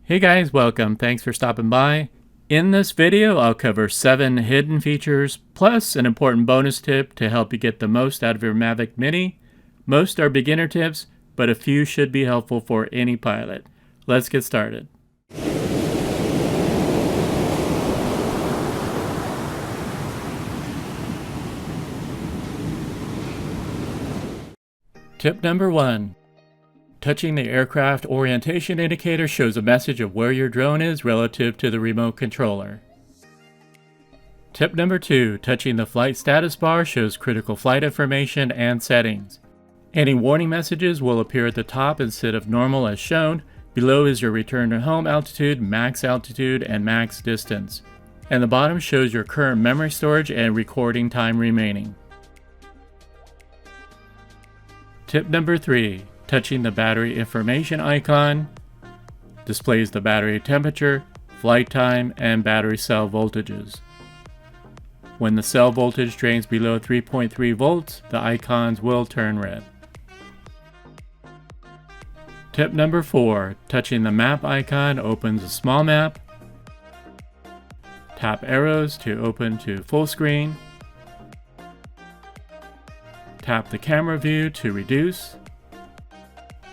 Hey guys, welcome. Thanks for stopping by. In this video, I'll cover 7 hidden features, plus an important bonus tip to help you get the most out of your Mavic Mini. Most are beginner tips, but a few should be helpful for any pilot. Let's get started. Tip number 1. Touching the aircraft orientation indicator shows a message of where your drone is relative to the remote controller. Tip number 2. Touching the flight status bar shows critical flight information and settings. Any warning messages will appear at the top instead of normal as shown. Below is your return to home altitude, and max distance. And the bottom shows your current memory storage and recording time remaining. Tip number 3. Touching the battery information icon displays the battery temperature, flight time, and battery cell voltages. When the cell voltage drains below 3.3 volts, the icons will turn red. Tip number 4. Touching the map icon opens a small map. Tap arrows to open to full screen. Tap the camera view to reduce.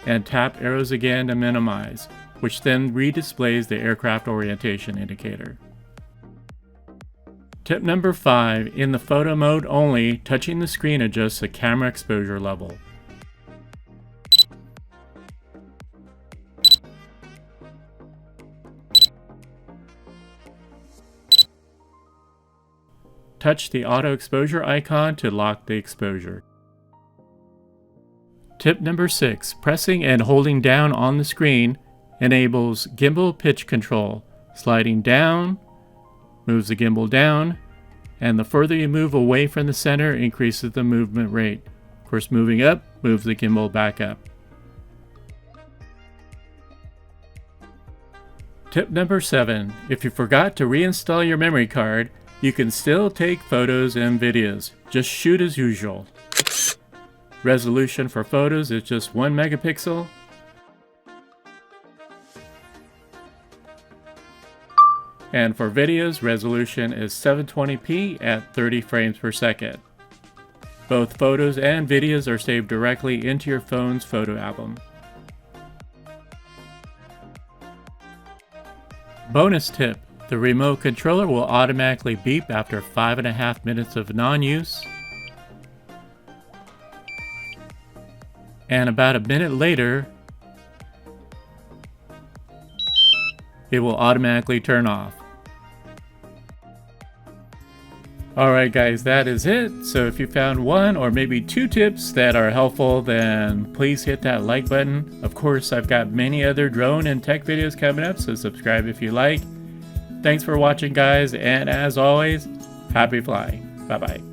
And tap arrows again to minimize, which then redisplays the aircraft orientation indicator. Tip number 5. In the photo mode only, touching the screen adjusts the camera exposure level. Touch the auto exposure icon to lock the exposure. Tip number 6. Pressing and holding down on the screen enables gimbal pitch control. Sliding down moves the gimbal down, and the further you move away from the center increases the movement rate. Of course, moving up moves the gimbal back up. Tip number 7. If you forgot to reinstall your memory card, you can still take photos and videos. Just shoot as usual. Resolution for photos is just 1 megapixel. And for videos, resolution is 720p at 30 frames per second. Both photos and videos are saved directly into your phone's photo album. Bonus tip: the remote controller will automatically beep after 5.5 minutes of non-use. And about a minute later, it will automatically turn off. Alright guys, that is it. So if you found 1 or maybe 2 tips that are helpful, then please hit that like button. Of course, I've got many other drone and tech videos coming up, so subscribe if you like. Thanks for watching guys, and as always, happy flying. Bye bye.